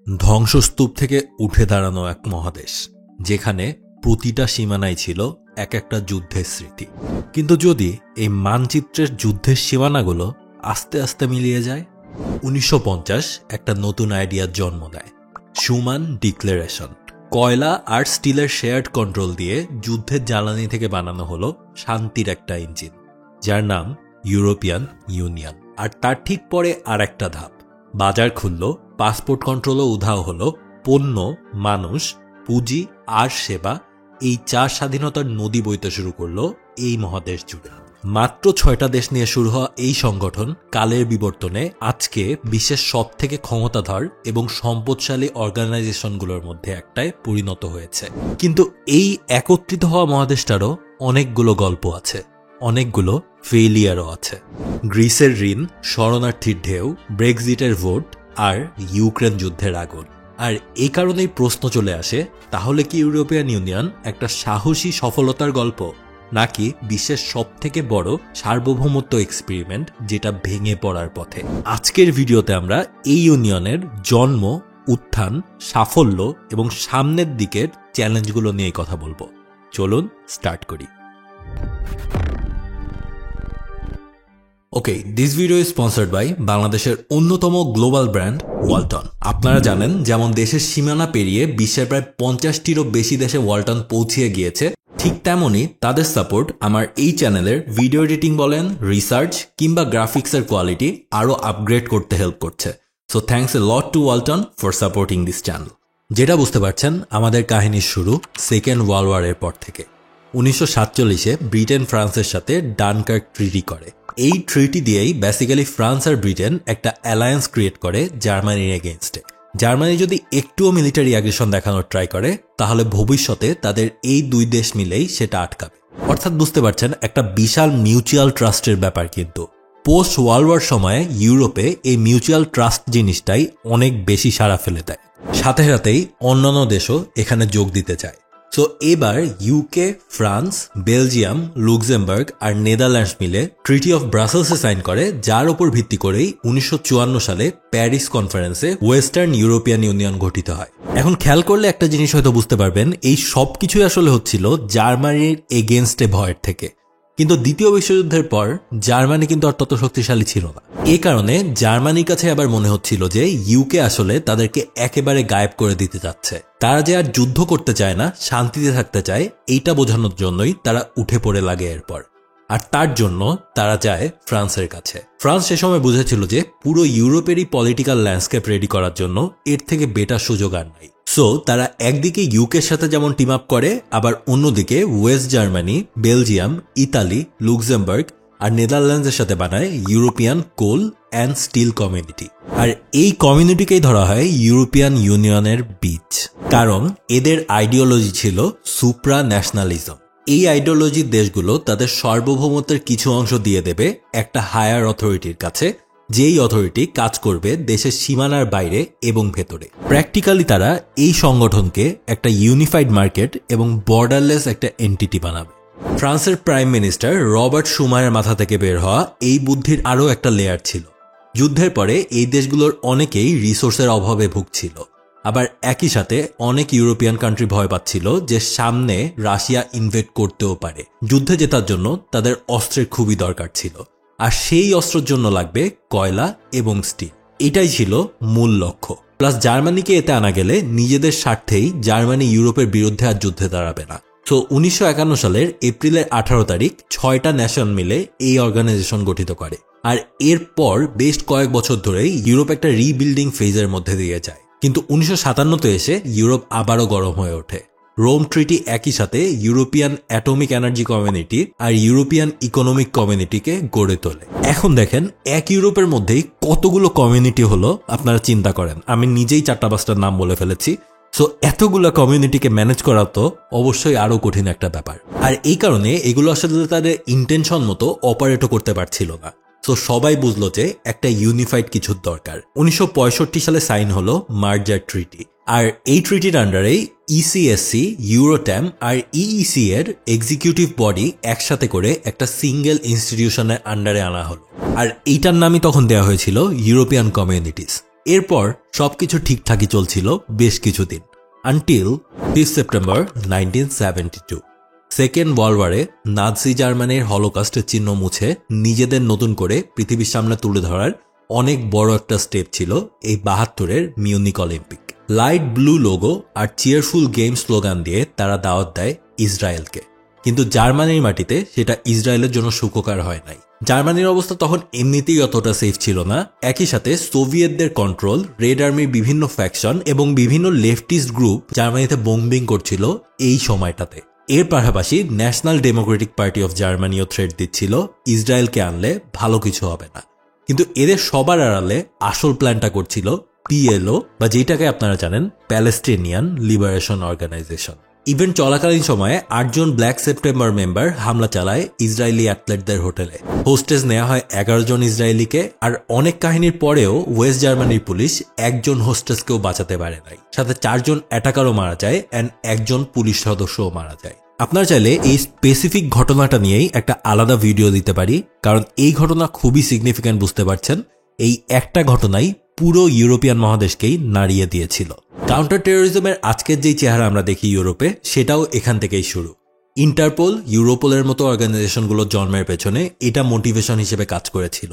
ধ্বংসস্তূপ থেকে উঠে দাঁড়ানো এক মহাদেশ, যেখানে প্রতিটা সীমানায় ছিল এক একটা যুদ্ধের স্মৃতি। কিন্তু যদি এই মানচিত্রের যুদ্ধের সীমানাগুলো আস্তে আস্তে মিলিয়ে যায়, 1950 একটা নতুন আইডিয়ার জন্ম দেয়, শুমান ডিক্লারেশন। কয়লা আর স্টিলের শেয়ার্ড কন্ট্রোল দিয়ে যুদ্ধের জ্বালানি থেকে বানানো হলো শান্তির একটা ইঞ্জিন, যার নাম ইউরোপিয়ান ইউনিয়ন। আর তার ঠিক পরে আর একটা ধাপ, বাজার খুলল, পাসপোর্ট কন্ট্রোলও উধাও হলো, পণ্য, মানুষ, পুঁজি আর সেবা, এই চার স্বাধীনতার নদী বইতে শুরু করলো এই মহাদেশ জুড়ে। মাত্র 6টা দেশ নিয়ে শুরু হওয়া এই সংগঠন কালের বিবর্তনে আজকে বিশ্বের সব থেকে ক্ষমতাধর এবং সম্পদশালী অর্গানাইজেশনগুলোর মধ্যে একটায় পরিণত হয়েছে। কিন্তু এই একত্রিত হওয়া মহাদেশটারও অনেকগুলো গল্প আছে, অনেকগুলো ফেইলিয়ারও আছে। গ্রিসের ঋণ, শরণার্থীর ঢেউ, ব্রেক্সিটের ভোট আর ইউক্রেন যুদ্ধের আগুন। আর এই কারণেই প্রশ্ন চলে আসে, তাহলে কি ইউরোপিয়ান ইউনিয়ন একটা সাহসী সফলতার গল্প, নাকি বিশ্বের সব থেকে বড় সার্বভৌমত্ব এক্সপেরিমেন্ট যেটা ভেঙে পড়ার পথে? আজকের ভিডিওতে আমরা এই ইউনিয়নের জন্ম, উত্থান, সাফল্য এবং সামনের দিকের চ্যালেঞ্জগুলো নিয়ে কথা বলবো। চলুন স্টার্ট করি। Okay, this video is sponsored by বাংলাদেশের অন্যতম গ্লোবাল ব্র্যান্ড ওয়ালটন। আপনারা জানেন, যেমন দেশের সীমানা পেরিয়ে বিশ্বের প্রায় 50টিরও বেশি দেশে ওয়ালটন পৌঁছিয়ে গিয়েছে, ঠিক তেমনই তাদের সাপোর্ট আমার এই চ্যানেলের ভিডিও এডিটিং বলেন, রিসার্চ কিংবা গ্রাফিক্সের কোয়ালিটি আরও আপগ্রেড করতে হেল্প করছে। So thanks a lot to Walton for supporting this channel. যেটা বুঝতে পারছেন, আমাদের কাহিনীর শুরু সেকেন্ড ওয়ার্ল্ড ওয়ারের পর থেকে। 1947-এ ব্রিটেন ফ্রান্সের সাথে ডানকার্ক ট্রিটি করে। এই ট্রিটি দিয়েই বেসিক্যালি ফ্রান্স আর ব্রিটেন একটা অ্যালায়েন্স ক্রিয়েট করে জার্মানির এগেইনস্টে। জার্মানি যদি একটুও মিলিটারি অ্যাগ্রেশন দেখানোর ট্রাই করে, তাহলে ভবিষ্যতে তাদের এই দুই দেশ মিলেই সেটা আটকাবে। অর্থাৎ বুঝতে পারছেন, একটা বিশাল মিউচুয়াল ট্রাস্টের ব্যাপার। কিন্তু পোস্ট ওয়ার্ল্ড ওয়ার সময়ে ইউরোপে এই মিউচুয়াল ট্রাস্ট জিনিসটাই অনেক বেশি সাড়া ফেলে দেয়। সাথে সাথেই অন্যান্য দেশও এখানে যোগ দিতে চায়। সো এবার ইউকে, ফ্রান্স, বেলজিয়াম, লুক্সেমবার্গ আর নেদারল্যান্ডস মিলে ট্রিটি অফ ব্রাসেলসে সাইন করে, যার উপর ভিত্তি করেই 1954 সালে প্যারিস কনফারেন্সে ওয়েস্টার্ন ইউরোপিয়ান ইউনিয়ন গঠিত হয়। এখন খেয়াল করলে একটা জিনিস হয়তো বুঝতে পারবেন, এই সব কিছুই আসলে হচ্ছিল জার্মানির এগেনস্টে ভয়ের থেকে। কিন্তু দ্বিতীয় বিশ্বযুদ্ধের পর জার্মানি কিন্তু আর তত শক্তিশালী ছিল না। এই কারণে জার্মানির কাছে আবার মনে হচ্ছিল যে ইউকে আসলে তাদেরকে একেবারে গায়েব করে দিতে যাচ্ছে। তারা যে আর যুদ্ধ করতে চায় না, শান্তিতে থাকতে চায়, এইটা বোঝানোর জন্যই তারা উঠে পড়ে লাগে এরপর। আর তার জন্য তারা যায় ফ্রান্সের কাছে। ফ্রান্স সে সময় বুঝেছিল যে পুরো ইউরোপেরই পলিটিক্যাল ল্যান্ডস্কেপ রেডি করার জন্য এর থেকে বেটার সুযোগ আর নাই। সো তারা একদিকে ইউকের সাথে যেমন টিম আপ করে, আবার অন্যদিকে West Germany, Belgium, Italy, Luxembourg আর নেদারল্যান্ডসের সাথে বানায় European coal and steel community. আর এই কমিউনিটিকেই ধরা হয় ইউরোপিয়ান ইউনিয়নের বীজ, কারণ এদের আইডিওলজি ছিল সুপ্রা ন্যাশনালিজম। এই আইডিওলজির দেশগুলো তাদের সার্বভৌমত্বের কিছু অংশ দিয়ে দেবে একটা হায়ার অথরিটির কাছে, যেই অথরিটি কাজ করবে দেশের সীমানার বাইরে এবং ভেতরে। প্র্যাকটিক্যালি তারা এই সংগঠনকে একটা ইউনিফাইড মার্কেট এবং বর্ডারলেস একটা এন্টিটি বানাবে। ফ্রান্সের প্রাইম মিনিস্টার রবার্ট শুমারের মাথা থেকে বের হওয়া এই বুদ্ধির আরও একটা লেয়ার ছিল। যুদ্ধের পরে এই দেশগুলোর অনেকেই রিসোর্সের অভাবে ভুগছিল, আবার একই সাথে অনেক ইউরোপিয়ান কান্ট্রি ভয় পাচ্ছিল যে সামনে রাশিয়া ইনভেড করতেও পারে। যুদ্ধে জেতার জন্য তাদের অস্ত্রের খুবই দরকার ছিল, আর সেই অস্ত্রের জন্য লাগবে কয়লা এবং স্টিল। এটাই ছিল মূল লক্ষ্য। প্লাস জার্মানিকে এতে আনা গেলে নিজেদের স্বার্থেই জার্মানি ইউরোপের বিরুদ্ধে আর যুদ্ধে দাঁড়াবে না। তো 1951 সালের এপ্রিলের 18 তারিখ 6টা নেশন মিলে এই অর্গানাইজেশন গঠিত করে। আর এরপর বেশ কয়েক বছর ধরেই ইউরোপ একটা রিবিল্ডিং ফেজের মধ্যে দিয়ে যায়। কিন্তু 1957-তে এসে ইউরোপ আবারও গরম হয়ে ওঠে। রোম ট্রিটি একই সাথে ইউরোপিয়ান অ্যাটমিক এনার্জি কমিউনিটি আর ইউরোপিয়ান ইকোনমিক কমিউনিটিকে গড়ে তোলে। এখন দেখেন, এক ইউরোপের মধ্যেই কতগুলো কমিউনিটি হলো আপনারা চিন্তা করেন। আমি নিজেই 4-5টার নাম বলে ফেলেছি। সো এতগুলো কমিউনিটিকে ম্যানেজ করা তো অবশ্যই আরো কঠিন একটা ব্যাপার। আর এই কারণে এগুলো আসলে তাদের ইন্টেনশন মতো অপারেটও করতে পারছিল না। সো সবাই বুঝলো যে একটা ইউনিফাইড কিছুর দরকার। 1965 সালে সাইন হলো মার্জার ট্রিটি। আর এই ট্রিটির আন্ডারে ইসিএসসি, ইউরোট্যাম আর ইইসি এর এক্সিকিউটিভ বডি একসাথে করে একটা সিঙ্গেল ইনস্টিটিউশনের আন্ডারে আনা হলো। আর এইটার নামই তখন দেওয়া হয়েছিল ইউরোপিয়ান কমিউনিটিস। এরপর সবকিছু ঠিকঠাকই চলছিল বেশ কিছুদিন, আনটিল 5 সেপ্টেম্বর 1972। সেকেন্ড ওয়ার্ল্ড ওয়ারে নাৎসি জার্মানির হলোকস্টের চিহ্ন মুছে নিজেদের নতুন করে পৃথিবীর সামনে তুলে ধরার অনেক বড় একটা স্টেপ ছিল এই 72-এর Munich Olympic. Light blue logo আর চিয়ারফুল গেম স্লোগান দিয়ে তারা দাওয়াত দেয় ইসরায়েলকে, কিন্তু জার্মানির মাটিতে সেটা ইসরায়েলের জন্য সুখকর হয় নাই। জার্মানির অবস্থা তখন এমনিতেই অতটা সেফ ছিল না, একই সাথে সোভিয়েতদের কন্ট্রোল, রেড আর্মির বিভিন্ন ফ্যাকশন এবং বিভিন্ন লেফটিস্ট গ্রুপ জার্মানিতে বোম্বিং করছিল এই সময়টাতে। এর পাশাপাশি ন্যাশনাল ডেমোক্রেটিক পার্টি অফ জার্মানিও থ্রেট দিচ্ছিল ইসরায়েলকে আনলে ভালো কিছু হবে না। কিন্তু এদের সবার আড়ালে আসল প্ল্যানটা করছিল পিএলও, বা যেটাকে আপনারা জানেন প্যালেস্টিনিয়ান লিবারেশন অর্গানাইজেশন। ইভেন্ট চলাকালীন সময়ে 8 জন ব্ল্যাক সেপ্টেম্বর মেম্বার হামলা চালায় ইসরায়েলি অ্যাথলেটদের হোটেলে। হোস্টেজ নেওয়া হয় 11 জন ইসরায়েলিকে, আর অনেক কাহিনীর পরেও ওয়েস্ট জার্মানির পুলিশ একজন হোস্টেজকেও বাঁচাতে পারে নাই। সাথে 4 জন অ্যাটাকারও মারা যায় অ্যান্ড একজন পুলিশ সদস্যও মারা যায়। আপনার চাইলে এই স্পেসিফিক ঘটনাটা নিয়েই একটা আলাদা ভিডিও দিতে পারি, কারণ এই ঘটনা খুবই সিগনিফিক্যান্ট, বুঝতে পারছেন। এই একটা ঘটনাই পুরো ইউরোপিয়ান মহাদেশকেই নাড়িয়ে দিয়েছিল। কাউন্টার টেরোরিজমের আজকের যেই চেহারা আমরা দেখি ইউরোপে, সেটাও এখান থেকেই শুরু। ইন্টারপোল, ইউরোপোলের মতো অর্গানাইজেশনগুলোর জন্মের পেছনে এটা মোটিভেশন হিসেবে কাজ করেছিল।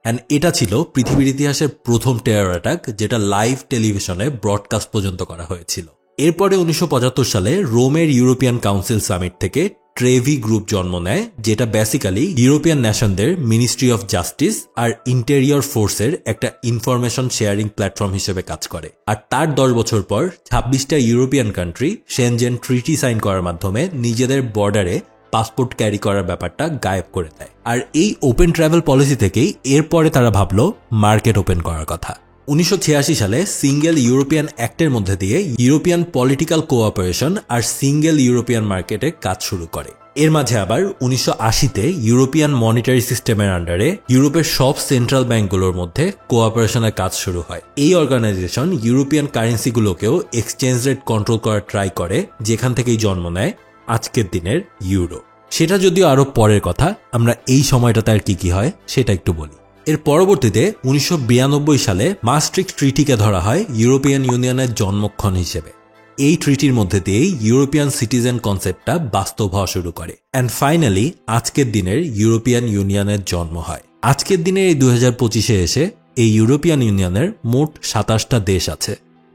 অ্যান্ড এটা ছিল পৃথিবীর ইতিহাসের প্রথম টেরর অ্যাটাক, যেটা লাইভ টেলিভিশনে ব্রডকাস্ট পর্যন্ত করা হয়েছিল। এরপরে 1975 সালে রোমের ইউরোপিয়ান কাউন্সিল সামিট থেকে ট্রেভি গ্রুপ জন্ম নেয়, যেটা বেসিক্যালি ইউরোপিয়ান নেশনদের মিনিস্ট্রি অফ জাস্টিস আর ইন্টেরিয়র ফোর্সের একটা ইনফরমেশন শেয়ারিং প্ল্যাটফর্ম হিসেবে কাজ করে। আর তার 10 বছর পর 26টা ইউরোপিয়ান কান্ট্রি শেনজেন ট্রিটি সাইন করার মাধ্যমে নিজেদের বর্ডারে পাসপোর্ট ক্যারি করার ব্যাপারটা গায়েব করে দেয়। আর এই ওপেন ট্রাভেল পলিসি থেকেই এরপরে তারা ভাবলো মার্কেট ওপেন করার কথা। 1986 সালে সিঙ্গেল ইউরোপিয়ান অ্যাক্টের মধ্যে দিয়ে ইউরোপিয়ান পলিটিক্যাল কোঅপারেশন আর সিঙ্গেল ইউরোপিয়ান মার্কেটে কাজ শুরু করে। এর মাঝে আবার 1980-তে ইউরোপিয়ান মনিটারি সিস্টেমের আন্ডারে ইউরোপের সব সেন্ট্রাল ব্যাংকগুলোর মধ্যে কোঅপারেশনের কাজ শুরু হয়। এই অর্গানাইজেশন ইউরোপিয়ান কারেন্সিগুলোকেও এক্সচেঞ্জ রেট কন্ট্রোল করার ট্রাই করে, যেখান থেকেই জন্ম নেয় আজকের দিনের ইউরো। সেটা যদিও আরো পরের কথা, আমরা এই সময়টাতে আর কি হয় সেটা একটু বলি। এর পরবর্তীতে 1992 সালে মাস্ট্রিক্ট ট্রিটিকে ধরা হয় ইউরোপিয়ান ইউনিয়নের জন্মক্ষণ হিসেবে। এই ট্রিটির মধ্যে দিয়েই ইউরোপিয়ান সিটিজেন কনসেপ্টটা বাস্তব হওয়া শুরু করে। অ্যান্ড ফাইনালি আজকের দিনের ইউরোপিয়ান ইউনিয়নের জন্ম হয়। আজকের দিনে এই 2025-এ এসে এই ইউরোপিয়ান ইউনিয়নের মোট 27টা দেশ আছে,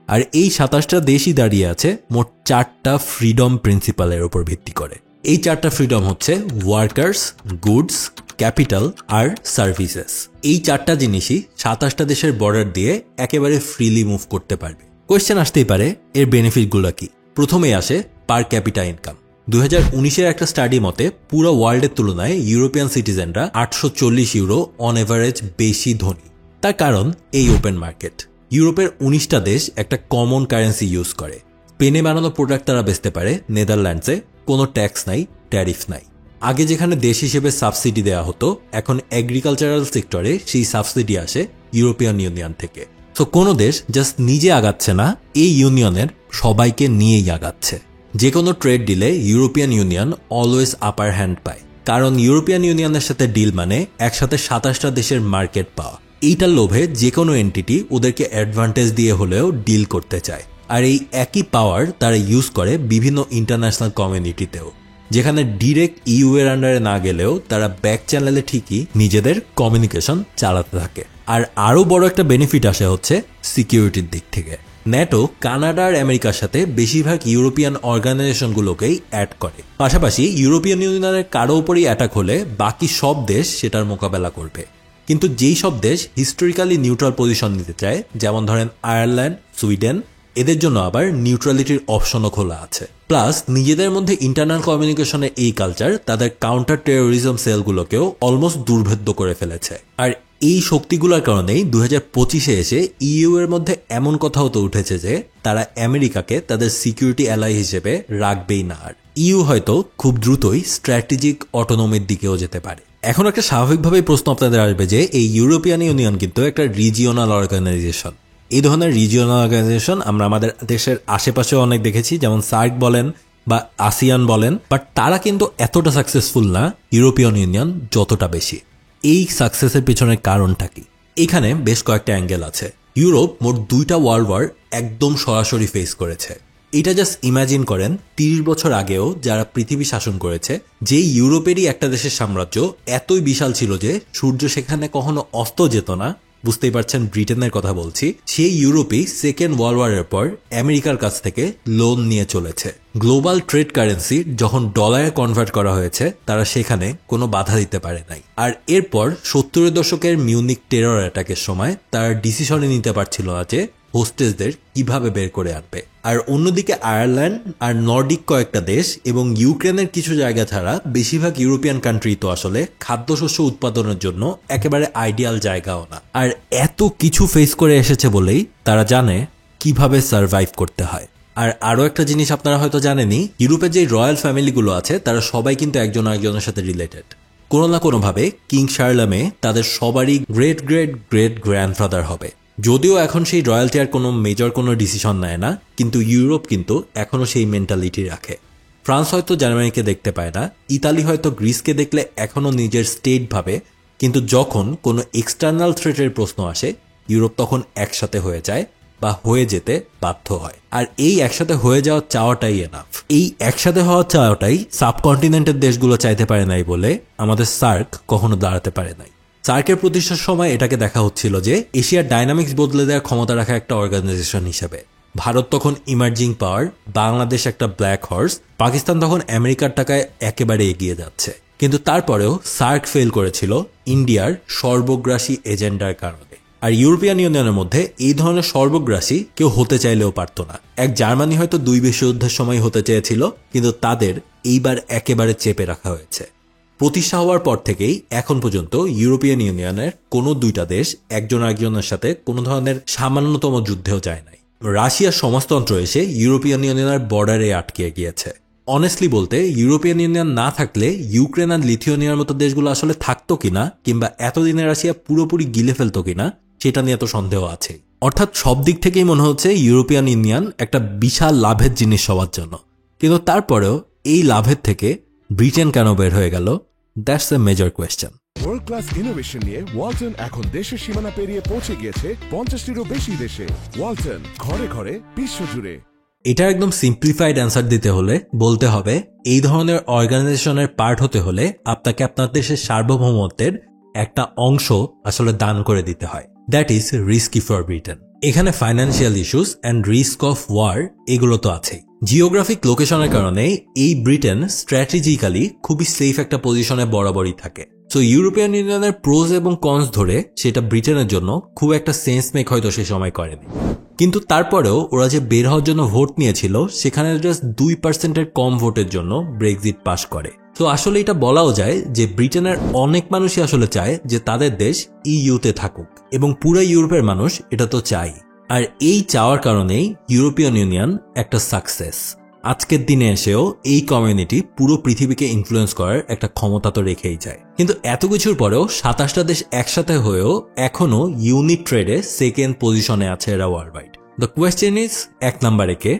আর এই 27টা দেশই দাঁড়িয়ে আছে মোট 4টা ফ্রিডম প্রিন্সিপালের উপর ভিত্তি করে। এই 4টা ফ্রিডম হচ্ছে ওয়ার্কার্স, গুডস, ক্যাপিটাল আর সার্ভিসেস। এই 4টা জিনিসই 27টা দেশের বর্ডার দিয়ে একেবারে ফ্রিলি মুভ করতে পারবে। কোয়েশ্চেন আসতেই পারে, এর বেনিফিটগুলো কি? প্রথমেই আসে পার ক্যাপিটা ইনকাম। 2019-এর একটা স্টাডি মতে পুরো ওয়ার্ল্ডের তুলনায় ইউরোপিয়ান সিটিজেনরা 840 ইউরো অন এভারেজ বেশি ধনী। তার কারণ এই ওপেন মার্কেট। ইউরোপের 19টা দেশ একটা কমন কারেন্সি ইউজ করে। স্পেনে বানানো প্রোডাক্ট তারা বেচতে পারে নেদারল্যান্ডসে, কোনো ট্যাক্স নাই, ট্যারিফ নাই। আগে যেখানে দেশ হিসেবে সাবসিডি দেওয়া হতো, এখন এগ্রিকালচারাল সেক্টরে সেই সাবসিডি আসে ইউরোপিয়ান ইউনিয়ন থেকে। সো কোনো দেশ জাস্ট নিজে আগাচ্ছে না, এই ইউনিয়নের সবাইকে নিয়েই আগাচ্ছে। যে কোনো trade delay European union always upper hand পায়, কারণ ইউরোপিয়ান ইউনিয়নের সাথে ডিল মানে একসাথে 27টা দেশের মার্কেট পাওয়া। এইটার লোভে যে কোনো এন্টিটি ওদেরকে অ্যাডভান্টেজ দিয়ে হলেও ডিল করতে চায়। আর এই একই পাওয়ার তারা ইউজ করে বিভিন্ন ইন্টারন্যাশনাল কমিউনিটিতেও, যেখানে ডিরেক্ট ইউ এর আন্ডারে না গেলেও তারা ব্যাক চ্যানেলে ঠিকই নিজেদের কমিউনিকেশন চালাতে থাকে। আর আরো বড় একটা বেনিফিট আসে হচ্ছে সিকিউরিটির দিক থেকে। ন্যাটো কানাডা আর আমেরিকার সাথে বেশিরভাগ ইউরোপিয়ান অর্গানাইজেশনগুলোকেই অ্যাড করে। পাশাপাশি ইউরোপিয়ান ইউনিয়নের কারো উপরই অ্যাটাক হলে বাকি সব দেশ সেটার মোকাবেলা করবে। কিন্তু যেই সব দেশ হিস্টোরিক্যালি নিউট্রাল পজিশন নিতে চায়, যেমন ধরেন আয়ারল্যান্ড, সুইডেন, এদের জন্য আবার নিউট্রালিটির অপশনও খোলা আছে। প্লাস নিজেদের মধ্যে ইন্টারনাল কমিউনিকেশনের এই কালচার তাদের কাউন্টার টেরোরিজম সেলগুলোকেও অলমোস্ট দুর্ভেদ্য করে ফেলেছে। আর এই শক্তিগুলোর কারণেই 2025-এ এসে ইইউ এর মধ্যে এমন কথাও তো উঠেছে যে তারা আমেরিকাকে তাদের সিকিউরিটি অ্যালাই হিসেবে রাখবেই না। আর ইইউ হয়তো খুব দ্রুতই স্ট্র্যাটেজিক অটোনমির দিকেও যেতে পারে। এখন একটা স্বাভাবিকভাবেই প্রশ্ন আপনাদের আসবে যে এই ইউরোপিয়ান ইউনিয়ন কিন্তু একটা রিজিওনাল অর্গানাইজেশন। এই ধরনের রিজিওনাল অর্গানাইজেশন আমরা আমাদের দেশের আশেপাশেও অনেক দেখেছি, যেমন সার্ক বলেন বা আসিয়ান বলেন, বাট তারা কিন্তু এতটা সাকসেসফুল না ইউরোপিয়ান ইউনিয়ন যতটা বেশি। এই সাকসেসের পিছনের কারণটা কি? এখানে বেশ কয়েকটা অ্যাঙ্গেল আছে। ইউরোপ মোট 2টা ওয়ার্ল্ড ওয়ার একদম সরাসরি ফেস করেছে। এটা জাস্ট ইমাজিন করেন 30 বছর আগেও যারা পৃথিবী শাসন করেছে, যে ইউরোপেরই একটা দেশের সাম্রাজ্য এতই বিশাল ছিল যে সূর্য সেখানে কখনো অস্ত যেত না, বুঝতেই পারছেন ব্রিটেনের কথা বলছি, সেই ইউরোপই সেকেন্ড ওয়ার্ল্ড ওয়ারের পর আমেরিকার কাছ থেকে লোন নিয়ে চলেছে। গ্লোবাল ট্রেড কারেন্সি যখন ডলারে কনভার্ট করা হয়েছে, তারা সেখানে কোনো বাধা দিতে পারে নাই। আর এরপর 70-এর দশকের মিউনিক টেরর অ্যাটাকের সময় তারা ডিসিশনে নিতে পারছিল না যে হোস্টেসদের কিভাবে বের করে আনবে। আর অন্যদিকে আয়ারল্যান্ড আর নর্ডিক কয়েকটা দেশ এবং ইউক্রেনের কিছু জায়গা ছাড়া বেশিরভাগ ইউরোপিয়ান কান্ট্রি তো আসলে খাদ্যশস্য উৎপাদনের জন্য একেবারে আইডিয়াল জায়গাও না। আর এত কিছু ফেস করে এসেছে বলেই তারা জানে কিভাবে সার্ভাইভ করতে হয়। আর আরো একটা জিনিস আপনারা হয়তো জানেনই, ইউরোপের যে রয়্যাল ফ্যামিলিগুলো আছে তারা সবাই কিন্তু একজন আরেকজনের সাথে রিলেটেড। কোনো না কোনোভাবে কিং শার্লেমে তাদের সবারই গ্রেট গ্রেট গ্রেট গ্র্যান্ডফাদার হবে। যদিও এখন সেই রয়্যালটি আর কোনো মেজর কোনো ডিসিশন নেয় না, কিন্তু ইউরোপ কিন্তু এখনো সেই মেন্টালিটি রাখে। ফ্রান্স হয়তো জার্মানিকে দেখতে পায় না, ইতালি হয়তো গ্রিসকে দেখলে এখনো নিজের স্টেট ভাবে, কিন্তু যখন কোনো এক্সটার্নাল থ্রেটের প্রশ্ন আসে ইউরোপ তখন একসাথে হয়ে যায় বা হয়ে যেতে বাধ্য হয়। আর এই একসাথে হয়ে যাওয়ার চাওয়াটাই এনাফ। এই একসাথে হওয়ার চাওয়াটাই সাবকন্টিনেন্টের দেশগুলো চাইতে পারে নাই বলে আমাদের সার্ক কখনো দাঁড়াতে পারে নাই। সার্কের প্রতিষ্ঠার সময় এটাকে দেখা হচ্ছিল যে এশিয়ার ডাইনামিক্স বদলে দেওয়ার ক্ষমতা রাখা একটা অর্গানাইজেশন হিসেবে। ভারত তখন ইমার্জিং পাওয়ার, বাংলাদেশ একটা ব্ল্যাক হর্স, পাকিস্তান তখন আমেরিকার টাকায় একেবারে এগিয়ে যাচ্ছে। কিন্তু তারপরেও সার্ক ফেল করেছিল ইন্ডিয়ার সর্বগ্রাসী এজেন্ডার কারণে। আর ইউরোপিয়ান ইউনিয়নের মধ্যে এই ধরনের সর্বগ্রাসী কেউ হতে চাইলেও পারত না। এক জার্মানি হয়তো 2 বিশ্বযুদ্ধের সময় হতে চেয়েছিল, কিন্তু তাদের এইবার একেবারে চেপে রাখা হয়েছে। প্রতিষ্ঠা হওয়ার পর থেকেই এখন পর্যন্ত ইউরোপিয়ান ইউনিয়নের কোনো 2টা দেশ একজন আরেকজনের সাথে কোনো ধরনের সামান্যতম যুদ্ধেও যায় নাই। রাশিয়ার সমাজতন্ত্র এসে ইউরোপিয়ান ইউনিয়নের বর্ডারে আটকে গিয়েছে। অনেস্টলি বলতে ইউরোপিয়ান ইউনিয়ন না থাকলে ইউক্রেন আর লিথুয়ানিয়ার মতো দেশগুলো আসলে থাকতো কিনা, কিংবা এতদিনে রাশিয়া পুরোপুরি গিলে ফেলতো কিনা, সেটা নিয়ে তো সন্দেহ আছে। অর্থাৎ সব দিক থেকেই মনে হচ্ছে ইউরোপিয়ান ইউনিয়ন একটা বিশাল লাভের জিনিস সবার জন্য। কিন্তু তারপরেও এই লাভের থেকে ব্রিটেন কেন বের হয়ে গেল? That's a major question. World class innovation নিয়ে ওয়ালটন এখন দেশের সীমানা পেরিয়ে পৌঁছে গিয়েছে 50টিরও বেশি দেশে। ওয়ালটন, ঘরে ঘরে বিশ্বজুড়ে। এটা একদম সিম্পলিফাইড অ্যান্সার দিতে হলে বলতে হবে, এই ধরনের অর্গানাইজেশনের পার্ট হতে হলে আপনাকে আপনার দেশের সার্বভৌমত্বের একটা অংশ আসলে দান করে দিতে হয়। That is risky for Britain. এখানে financial issues and risk of war এগুলো তো আছেই। জিওগ্রাফিক লোকেশনের কারণে এই ব্রিটেন স্ট্র্যাটেজিক্যালি খুবই সেফ একটা পজিশনে বরাবরই থাকে। সো ইউরোপিয়ান ইউনিয়নের প্রোজ এবং কনস ধরে সেটা ব্রিটেনের জন্য খুব একটা সেন্স মেক হয়তো সে সময় করেনি। কিন্তু তারপরেও ওরা যে বের হওয়ার জন্য ভোট নিয়েছিল, সেখানে জাস্ট 2% কম ভোটের জন্য ব্রেক্সিট পাস করে। তো আসলে এটা বলাও যায় যে ব্রিটেনের অনেক মানুষই আসলে চায় যে তাদের দেশ ইইউতে থাকুক, এবং পুরো ইউরোপের মানুষ এটা তো চায়। আর এই চাওয়ার কারণেই ইউরোপিয়ান ইউনিয়ন একটা সাকসেস। আজকের দিনে এসেও এই কমিউনিটি পুরো পৃথিবীকে ইনফ্লুয়েন্স করার একটা ক্ষমতা তো রেখেই যায়। কিন্তু এত কিছুর পরেও 27টা দেশ একসাথে হয়েও এখনো ইউনিট ট্রেডে সেকেন্ড পজিশনে আছে এরা world wide. The question is, 1 নম্বরে কে?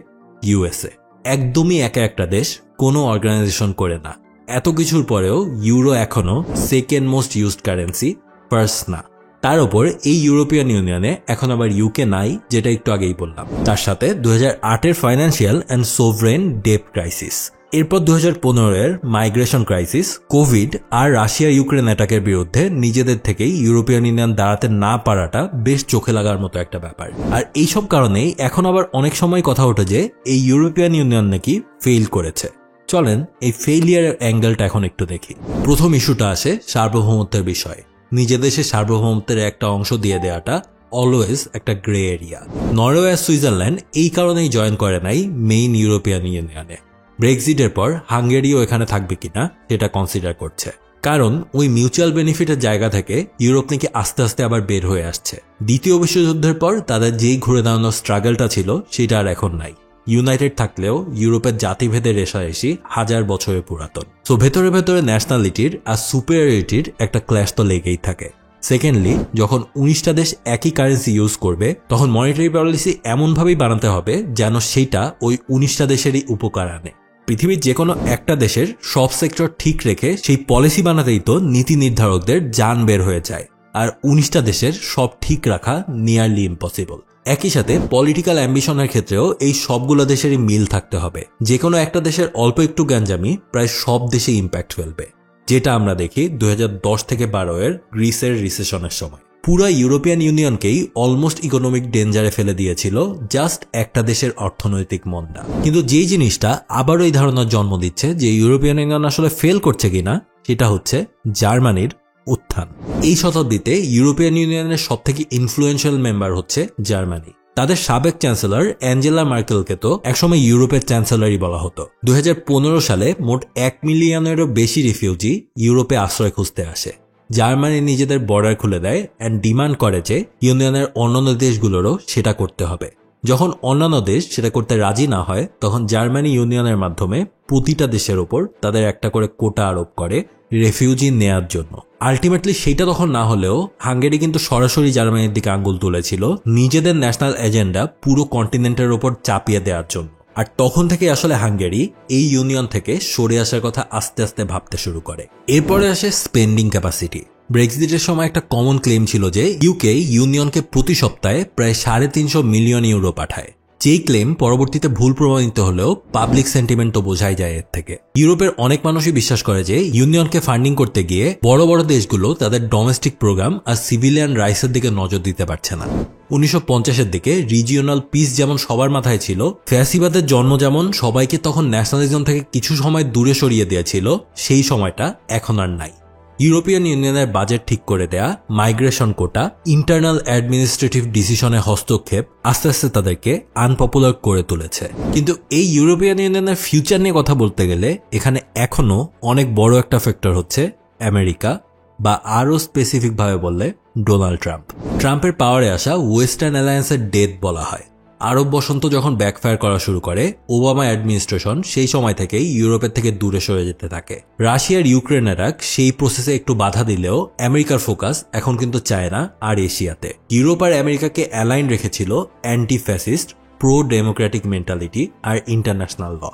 ইউএসএ। একদমই একা একটা দেশ, কোনো অর্গানাইজেশন করে না। এত কিছুর পরেও ইউরো এখনো second most used currency, first না। তার উপর এই ইউরোপিয়ান ইউনিয়নে এখন আবার ইউকে নাই, যেটা একটু আগেই বললাম। তার সাথে 2008-এর financial and sovereign debt crisis, এরপর 2015-এর মাইগ্রেশন ক্রাইসিস, কোভিড আর রাশিয়া ইউক্রেন অ্যাটাকের বিরুদ্ধে নিজেদের থেকেই ইউরোপিয়ান ইউনিয়ন দাঁড়াতে না পারাটা বেশ চোখে লাগার মতো একটা ব্যাপার। আর এইসব কারণেই এখন আবার অনেক সময় কথা ওঠে যে এই ইউরোপিয়ান ইউনিয়ন নাকি ফেইল করেছে। চলেন এই ফেইলিয়ারের অ্যাঙ্গেলটা এখন একটু দেখি। প্রথম ইস্যুটা আসে সার্বভৌমত্বের বিষয়ে। নিজের দেশে সার্বভৌমত্বের একটা অংশ দিয়ে দেওয়াটা অলওয়েজ একটা গ্রে এরিয়া। নরওয়ে আর সুইজারল্যান্ড এই কারণেই জয়েন করে নাই মেইন ইউরোপিয়ান ইউনিয়নে। ব্রেক্সিটের পর হাঙ্গেরিও এখানে থাকবে কিনা সেটা কনসিডার করছে, কারণ ওই মিউচুয়াল বেনিফিটের জায়গা থেকে ইউরোপ নাকি আস্তে আস্তে আবার বের হয়ে আসছে। দ্বিতীয় বিশ্বযুদ্ধের পর তাদের যেই ঘুরে দাঁড়ানোর স্ট্রাগলটা ছিল সেটা আর এখন নাই। ইউনাইটেড থাকলেও ইউরোপের জাতিভেদের রেশারেশি 1000 বছরের পুরাতন। সো ভেতরে ভেতরে ন্যাশনালিটির আর সুপিরিয়রিটির একটা ক্ল্যাশ তো লেগেই থাকে। সেকেন্ডলি, যখন 19টা দেশ একই কারেন্সি ইউজ করবে, তখন মনিটারি পলিসি এমনভাবেই বানাতে হবে যেন সেটা ওই 19টা দেশেরই উপকার আনে। পৃথিবীর যে কোনো একটা দেশের সব সেক্টর ঠিক রেখে সেই পলিসি বানাতেই তো নীতি নির্ধারকদের জান বের হয়ে যায়। আর 19টা দেশের সব ঠিক রাখা নিয়ারলি ইম্পসিবল। একই সাথে পলিটিক্যাল অ্যাম্বিশনের ক্ষেত্রেও এই সবগুলো দেশেরই মিল থাকতে হবে। যে কোনো একটা দেশের অল্প একটু গ্যাঞ্জামি প্রায় সব দেশে ইম্প্যাক্ট ফেলবে, যেটা আমরা দেখি 2010 থেকে 12 এর গ্রিসের রিসেশনের সময়। পুরা ইউরোপিয়ান ইউনিয়নকেই অলমোস্ট ইকোনমিক ডেঞ্জারে ফেলে দিয়েছিল জাস্ট একটা দেশের অর্থনৈতিক মন্দা। কিন্তু যেই জিনিসটা আবারও এই ধারণার জন্ম দিচ্ছে যে ইউরোপিয়ান ইউনিয়ন আসলে ফেল করছে কিনা, সেটা হচ্ছে জার্মানির উত্থান। এই শতাব্দীতে ইউরোপিয়ান ইউনিয়নের সবথেকে ইনফ্লুয়েন্সিয়াল মেম্বার হচ্ছে জার্মানি। তাদের সাবেক চ্যান্সেলর অ্যাঞ্জেলা মার্কেলকে তো একসময় ইউরোপের চ্যান্সেলরই বলা হতো। 2015 সালে মোট 1 মিলিয়নেরও বেশি রিফিউজি ইউরোপে আশ্রয় খুঁজতে আসে। জার্মানি নিজেদের বর্ডার খুলে দেয় অ্যান্ড ডিমান্ড করে যে ইউনিয়নের অন্যান্য দেশগুলোরও সেটা করতে হবে। যখন অন্যান্য দেশ সেটা করতে রাজি না হয়, তখন জার্মানি ইউনিয়নের মাধ্যমে প্রতিটা দেশের ওপর তাদের একটা করে কোটা আরোপ করে রেফিউজি নেয়ার জন্য। আলটিমেটলি সেইটা তখন না হলেও হাঙ্গেরি কিন্তু সরাসরি জার্মানির দিকে আঙ্গুল তুলেছিল নিজেদের ন্যাশনাল এজেন্ডা পুরো কন্টিনেন্টের ওপর চাপিয়ে দেওয়ার জন্য। আর তখন থেকে আসলে হাঙ্গেরি এই ইউনিয়ন থেকে সরে আসার কথা আস্তে আস্তে ভাবতে শুরু করে। এরপরে আসে স্পেন্ডিং ক্যাপাসিটি। ব্রেক্সিটের সময় একটা কমন ক্লেম ছিল যে ইউকে ইউনিয়নকে প্রতি সপ্তাহে প্রায় 350 মিলিয়ন ইউরো পাঠায়। যেই ক্লেম পরবর্তীতে ভুল প্রমাণিত হলেও পাবলিক সেন্টিমেন্ট তো বোঝাই যায় এর থেকে। ইউরোপের অনেক মানুষই বিশ্বাস করে যে ইউনিয়নকে ফান্ডিং করতে গিয়ে বড় বড় দেশগুলো তাদের ডোমেস্টিক প্রোগ্রাম আর সিভিলিয়ান রাইটসের দিকে নজর দিতে পারছে না। 1950-এর দিকে রিজিওনাল পিস যেমন সবার মাথায় ছিল, ফ্যাসিবাদের জন্ম যেমন সবাইকে তখন ন্যাশনালিজম থেকে কিছু সময় দূরে সরিয়ে দিয়েছিল, সেই সময়টা এখন আর নাই। ইউরোপিয়ান ইউনিয়নের বাজেট ঠিক করে দেয়া, মাইগ্রেশন কোটা, ইন্টারনাল অ্যাডমিনিস্ট্রেটিভ ডিসিশনে হস্তক্ষেপ আস্তে আস্তে তাদেরকে আনপপুলার করে তুলেছে। কিন্তু এই ইউরোপিয়ান ইউনিয়নের ফিউচার নিয়ে কথা বলতে গেলে এখানে এখনো অনেক বড় একটা ফ্যাক্টর হচ্ছে আমেরিকা, বা আরও স্পেসিফিকভাবে বললে ডোনাল্ড ট্রাম্প। ট্রাম্পের পাওয়ারে আসা ওয়েস্টার্ন অ্যালায়েন্সের ডেথ বলা হয়। আরব বসন্ত যখন ব্যাকফায়ার করা শুরু করে, ওবামা অ্যাডমিনিস্ট্রেশন সেই সময় থেকেই ইউরোপের থেকে দূরে সরে যেতে থাকে। রাশিয়ার ইউক্রেন অ্যাটাক সেই প্রসেসে একটু বাধা দিলেও আমেরিকার ফোকাস এখন কিন্তু চায়না আর এশিয়াতে। ইউরোপ আর আমেরিকাকে অ্যালাইন রেখেছিল anti fascist, pro democratic mentality আর ইন্টারন্যাশনাল ল।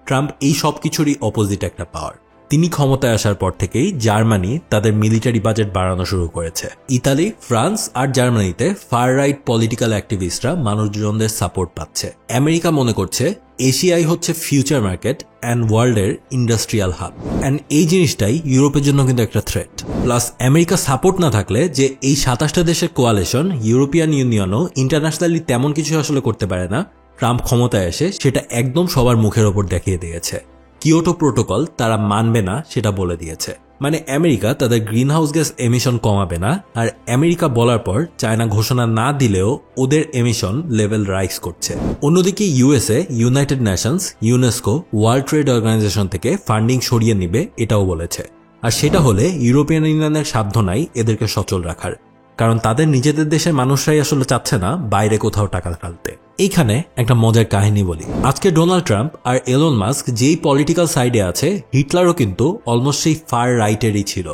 ট্রাম্প এই সব কিছুরই অপোজিট একটা পাওয়ার। তিনি ক্ষমতায় আসার পর থেকেই জার্মানি তাদের মিলিটারি বাজেট বাড়ানো শুরু করেছে। ইতালি, ফ্রান্স আর জার্মানিতে ফার রাইট পলিটিক্যাল অ্যাক্টিভিস্টরা মানুষজনদের সাপোর্ট পাচ্ছে। আমেরিকা মনে করছে এশিয়াই হচ্ছে ফিউচার মার্কেট অ্যান্ড ওয়ার্ল্ডের ইন্ডাস্ট্রিয়াল হাব, অ্যান্ড এই জিনিসটাই ইউরোপের জন্য কিন্তু একটা থ্রেট। প্লাস আমেরিকা সাপোর্ট না থাকলে যে এই 27টা দেশের কোয়ালিশন, ইউরোপিয়ান ইউনিয়নও ইন্টারন্যাশনালি তেমন কিছু আসলে করতে পারে না। ট্রাম্প ক্ষমতায় এসে সেটা একদম সবার মুখের ওপর দেখিয়ে দিয়েছে। কিয়োটো প্রোটোকল তারা মানবে না সেটা বলে দিয়েছে। মানে আমেরিকা তাদের গ্রিনহাউস গ্যাস এমিশন কমাবে না, আর আমেরিকা বলার পর চায়না ঘোষণা না দিলেও ওদের এমিশন লেভেল রাইজ করছে। অন্যদিকে USA United Nations, UNESCO, World Trade Organization থেকে ফান্ডিং সরিয়ে নিবে এটাও বলেছে। আর সেটা হলে ইউরোপিয়ান ইউনিয়নের সাধ্য নাই এদেরকে সচল রাখার, কারণ তাদের নিজেদের দেশের মানুষরাই আসলে চাচ্ছে না বাইরে কোথাও টাকা ঢালতে। এইখানে একটা মজার কাহিনী বলি। আজকে ডোনাল্ড ট্রাম্প আর এলন মাস্ক যেই পলিটিক্যাল সাইডে আছে, হিটলারও কিন্তু অলমোস্ট সেই ফার রাইটেরই ছিল।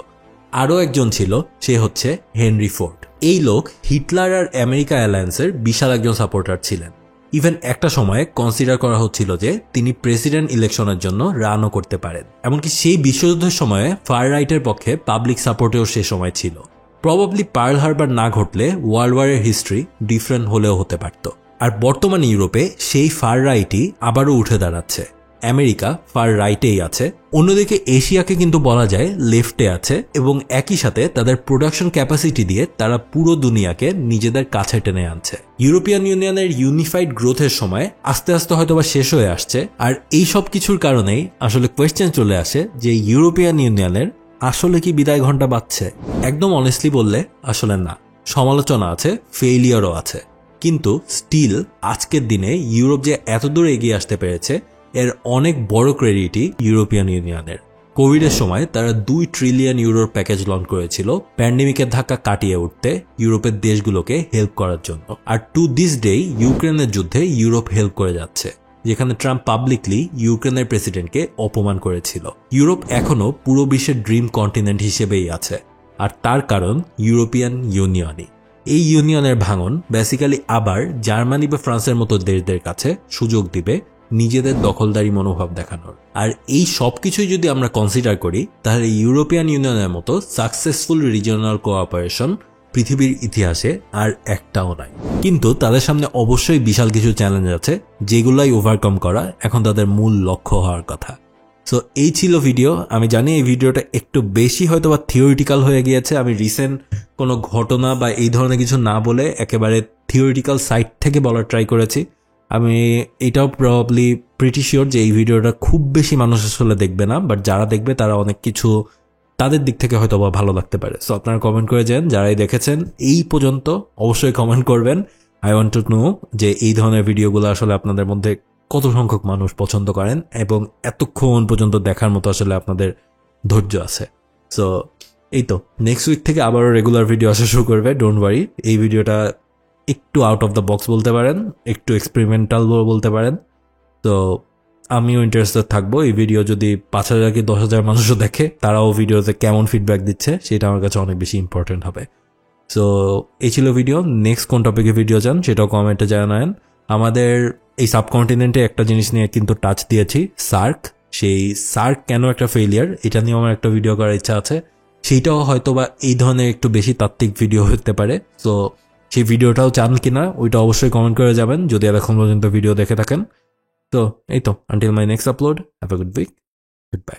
আরও একজন ছিল, সে হচ্ছে হেনরি ফোর্ড। এই লোক হিটলার আর আমেরিকা অ্যালায়েন্সের বিশাল একজন সাপোর্টার ছিলেন। ইভেন একটা সময়ে কনসিডার করা হচ্ছিল যে তিনি প্রেসিডেন্ট ইলেকশনের জন্য রানও করতে পারেন। এমনকি সেই বিশ্বযুদ্ধের সময়ে ফার রাইটের পক্ষে পাবলিক সাপোর্টেও সে সময় ছিল। প্রবাবলি পার্ল হারবার না ঘটলে ওয়ার্ল্ড ওয়ারের হিস্ট্রি ডিফারেন্ট হলেও হতে পারত। আর বর্তমানে ইউরোপে সেই ফার রাইটই আবারও উঠে দাঁড়াচ্ছে। আমেরিকা ফার রাইটেই আছে, অন্যদিকে এশিয়াকে কিন্তু বলা যায় লেফটে আছে, এবং একই সাথে তাদের প্রোডাকশন ক্যাপাসিটি দিয়ে তারা পুরো দুনিয়াকে নিজেদের কাছে টেনে আনছে। ইউরোপিয়ান ইউনিয়নের ইউনিফাইড গ্রোথের সময় আস্তে আস্তে হয়তোবা শেষ হয়ে আসছে। আর এই সব কিছুর কারণেই আসলে কোয়েশ্চেন চলে আসে যে ইউরোপিয়ান ইউনিয়নের আসলে কি বিদায় ঘন্টা বাজছে? একদম অনেস্টলি বললে আসলে না। সমালোচনা আছে, ফেইলিয়ারও আছে, কিন্তু স্টিল আজকের দিনে ইউরোপ যে এত দূর এগিয়ে আসতে পেরেছে এর অনেক বড় ক্রেডিটই ইউরোপিয়ান ইউনিয়নের। কোভিডের সময় তারা 2 ট্রিলিয়ন ইউরোর প্যাকেজ লঞ্চ করেছিল প্যান্ডেমিকের ধাক্কা কাটিয়ে উঠতে ইউরোপের দেশগুলোকে হেল্প করার জন্য। আর টু দিস ডে ইউক্রেনের যুদ্ধে ইউরোপ হেল্প করে যাচ্ছে, যেখানে ট্রাম্প পাবলিকলি ইউক্রেনের প্রেসিডেন্টকে অপমান করেছিল। ইউরোপ এখনো পুরো বিশ্বের ড্রিম কন্টিনেন্ট হিসেবেই আছে, আর তার কারণ ইউরোপিয়ান ইউনিয়নই। এই ইউনিয়নের ভাঙন বেসিক্যালি আবার জার্মানি বা ফ্রান্সের মতো দেশদের কাছে সুযোগ দিবে নিজেদের দখলদারি মনোভাব দেখানোর। আর এই সব কিছুই যদি আমরা কনসিডার করি, তাহলে ইউরোপিয়ান ইউনিয়নের মতো সাকসেসফুল রিজিওনাল কোঅপারেশন পৃথিবীর ইতিহাসে আর একটাও নাই। কিন্তু তাদের সামনে অবশ্যই বিশাল কিছু চ্যালেঞ্জ আছে, যেগুলাই ওভারকাম করা এখন তাদের মূল লক্ষ্য হওয়ার কথা। সো এই ছিল ভিডিও। আমি জানি এই ভিডিওটা একটু বেশি হয়তো বা থিওরিটিক্যাল হয়ে গিয়েছে। আমি রিসেন্ট কোনো ঘটনা বা এই ধরনের কিছু না বলে একেবারে থিওরিটিক্যাল সাইড থেকে বলার ট্রাই করেছি। আমি এটাও প্রবাবলি প্রিটি শিওর যে এই ভিডিওটা খুব বেশি মানুষ আসলে দেখবে না, বাট যারা দেখবে তারা অনেক কিছু তাদের দিক থেকে হয়তো বা ভালো লাগতে পারে। সো আপনারা কমেন্ট করে যান, যারাই দেখেছেন এই পর্যন্ত অবশ্যই কমেন্ট করবেন। আই ওয়ান্ট টু নো যে এই ধরনের ভিডিওগুলো আসলে আপনাদের মধ্যে কত সংখ্যক মানুষ পছন্দ করেন এবং এতক্ষণ পর্যন্ত দেখার মতো আসলে আপনাদের ধৈর্য আছে। সো এই তো নেক্সট উইক থেকে আবারও রেগুলার ভিডিও আসা শুরু করবে, ডোন্ট ওয়ারি। এই ভিডিওটা একটু আউট অফ দ্য বক্স বলতে পারেন, একটু এক্সপেরিমেন্টাল বলতে পারেন। তো আমিও ইন্টারেস্টেড থাকবো এই ভিডিও যদি 5,000 কি 10,000 মানুষও দেখে, তারাও ভিডিওতে কেমন ফিডব্যাক দিচ্ছে সেটা আমার কাছে অনেক বেশি ইম্পর্টেন্ট হবে। সো এই ছিল ভিডিও। নেক্সট কোন টপিকে ভিডিও চান সেটাও কমেন্টে জানান। আমাদের এই সাবকন্টিনেন্টে একটা জিনিস নিয়ে কিন্তু টাচ দিয়েছি, সার্ক। সেই সার্ক কেন একটা ফেলিয়ার, এটা নিয়ে আমার একটা ভিডিও করার ইচ্ছা আছে। সেইটাও হয়তো বা এই ধরনের একটু বেশি তাত্ত্বিক ভিডিও হতে পারে। সো সেই ভিডিওটাও চান কিনা ওইটা অবশ্যই কমেন্ট করে যাবেন যদি এখন পর্যন্ত ভিডিও দেখে থাকেন। তো এই তো, until my next upload, have a good week, good by.